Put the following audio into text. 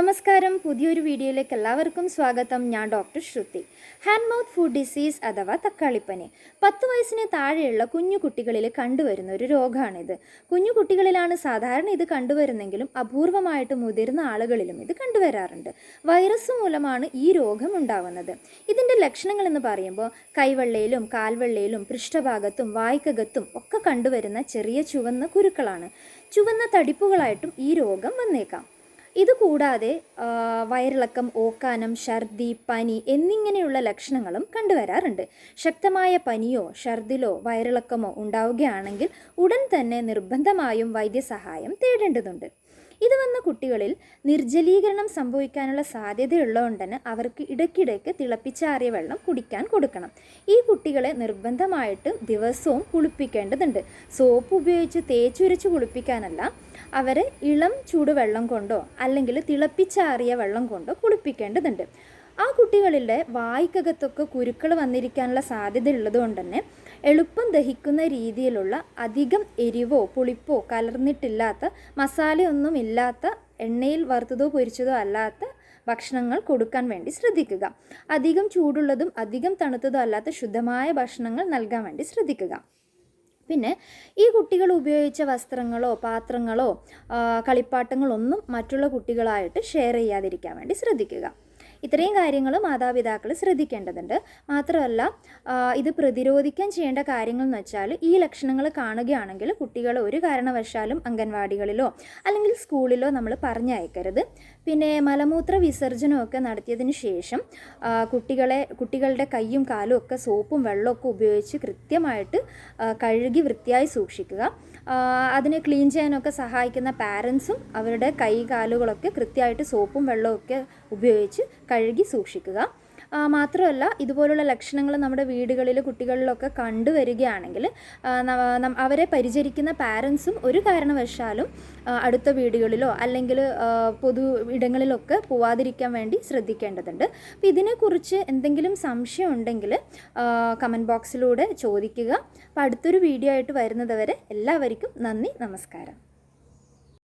നമസ്കാരം, പുതിയൊരു വീഡിയോയിലേക്ക് എല്ലാവർക്കും സ്വാഗതം. ഞാൻ ഡോക്ടർ ശ്രുതി. ഹാൻഡ് മൗത്ത് ഫുഡ് ഡിസീസ് അഥവാ തക്കാളിപ്പനി 10 വയസ്സിന് താഴെയുള്ള കുഞ്ഞു കുട്ടികളിൽ കണ്ടുവരുന്ന ഒരു രോഗമാണിത്. കുഞ്ഞു കുട്ടികളിലാണ് സാധാരണ ഇത് കണ്ടുവരുന്നെങ്കിലും അപൂർവമായിട്ട് മുതിർന്ന ആളുകളിലും ഇത് കണ്ടുവരാറുണ്ട്. വൈറസ് മൂലമാണ് ഈ രോഗം ഉണ്ടാവുന്നത്. ഇതിൻ്റെ ലക്ഷണങ്ങൾ എന്ന് പറയുമ്പോൾ കൈവെള്ളയിലും കാൽവെള്ളയിലും പൃഷ്ഠഭാഗത്തും വായ്ക്കകത്തും ഒക്കെ കണ്ടുവരുന്ന ചെറിയ ചുവന്ന കുരുക്കളാണ്. ചുവന്ന തടിപ്പുകളായിട്ടും ഈ രോഗം വന്നേക്കാം. ഇതുകൂടാതെ വയറിളക്കം, ഓക്കാനം, ഛർദി, പനി എന്നിങ്ങനെയുള്ള ലക്ഷണങ്ങളും കണ്ടുവരാറുണ്ട്. ശക്തമായ പനിയോ ഛർദിലോ വയറിളക്കമോ ഉണ്ടാവുകയാണെങ്കിൽ ഉടൻ തന്നെ നിർബന്ധമായും വൈദ്യസഹായം തേടേണ്ടതുണ്ട്. ഇത് വന്ന കുട്ടികളിൽ നിർജ്ജലീകരണം സംഭവിക്കാനുള്ള സാധ്യതയുള്ളതുകൊണ്ട് തന്നെ അവർക്ക് ഇടയ്ക്കിടയ്ക്ക് തിളപ്പിച്ചാറിയ വെള്ളം കുടിക്കാൻ കൊടുക്കണം. ഈ കുട്ടികളെ നിർബന്ധമായിട്ട് ദിവസവും കുളിപ്പിക്കേണ്ടതുണ്ട്. സോപ്പ് ഉപയോഗിച്ച് തേച്ചുരച്ച് കുളിപ്പിക്കാനല്ല, അവരെ ഇളം ചൂടുവെള്ളം കൊണ്ടോ അല്ലെങ്കിൽ തിളപ്പിച്ചാറിയ വെള്ളം കൊണ്ടോ കുളിപ്പിക്കേണ്ടതുണ്ട്. ആ കുട്ടികളിലെ വായ്ക്കകത്തൊക്കെ കുരുക്കൾ വന്നിരിക്കാനുള്ള സാധ്യത ഉള്ളതുകൊണ്ട് തന്നെ എളുപ്പം ദഹിക്കുന്ന രീതിയിലുള്ള അധികം എരിവോ പുളിപ്പോ കലർന്നിട്ടില്ലാത്ത, മസാലയൊന്നും ഇല്ലാത്ത, എണ്ണയിൽ വറുത്തതോ പൊരിച്ചതോ അല്ലാത്ത ഭക്ഷണങ്ങൾ കൊടുക്കാൻ വേണ്ടി ശ്രദ്ധിക്കുക. അധികം ചൂടുള്ളതും അധികം തണുത്തതോ അല്ലാത്ത ശുദ്ധമായ ഭക്ഷണങ്ങൾ നൽകാൻ വേണ്ടി ശ്രദ്ധിക്കുക. പിന്നെ ഈ കുട്ടികൾ ഉപയോഗിച്ച വസ്ത്രങ്ങളോ പാത്രങ്ങളോ കളിപ്പാട്ടങ്ങളൊന്നും മറ്റുള്ള കുട്ടികളായിട്ട് ഷെയർ ചെയ്യാതിരിക്കാൻ വേണ്ടി ശ്രദ്ധിക്കുക. ഇത്രയും കാര്യങ്ങൾ മാതാപിതാക്കൾ ശ്രദ്ധിക്കേണ്ടതുണ്ട്. മാത്രമല്ല, ഇത് പ്രതിരോധിക്കാൻ ചെയ്യേണ്ട കാര്യങ്ങൾ എന്ന് വെച്ചാൽ ഈ ലക്ഷണങ്ങൾ കാണുകയാണെങ്കിൽ കുട്ടികളെ ഒരു കാരണവശാലും അംഗൻവാടികളിലോ അല്ലെങ്കിൽ സ്കൂളിലോ നമ്മൾ പറഞ്ഞയക്കരുത്. പിന്നെ മലമൂത്ര വിസർജനമൊക്കെ നടത്തിയതിന് ശേഷം കുട്ടികളുടെ കൈയും കാലും ഒക്കെ സോപ്പും വെള്ളമൊക്കെ ഉപയോഗിച്ച് കൃത്യമായിട്ട് കഴുകി വൃത്തിയായി സൂക്ഷിക്കുക. അതിനെ ക്ലീൻ ചെയ്യാനൊക്കെ സഹായിക്കുന്ന പാരൻസും അവരുടെ കൈ കാലുകളൊക്കെ കൃത്യമായിട്ട് സോപ്പും വെള്ളമൊക്കെ ഉപയോഗിച്ച് കഴുകി സൂക്ഷിക്കുക. മാത്രമല്ല, ഇതുപോലുള്ള ലക്ഷണങ്ങൾ നമ്മുടെ വീടുകളിൽ കുട്ടികളിലൊക്കെ കണ്ടുവരികയാണെങ്കിൽ അവരെ പരിചരിക്കുന്ന പാരൻസും ഒരു കാരണവശാലും അടുത്ത വീടുകളിലോ അല്ലെങ്കിൽ പൊതു ഇടങ്ങളിലൊക്കെ പോവാതിരിക്കാൻ വേണ്ടി ശ്രദ്ധിക്കേണ്ടതുണ്ട്. അപ്പോൾ ഇതിനെക്കുറിച്ച് എന്തെങ്കിലും സംശയം ഉണ്ടെങ്കിൽ കമൻറ്റ് ബോക്സിലൂടെ ചോദിക്കുക. അപ്പോൾ അടുത്തൊരു വീഡിയോ ആയിട്ട് വരുന്നത് വരെ എല്ലാവർക്കും നന്ദി, നമസ്കാരം.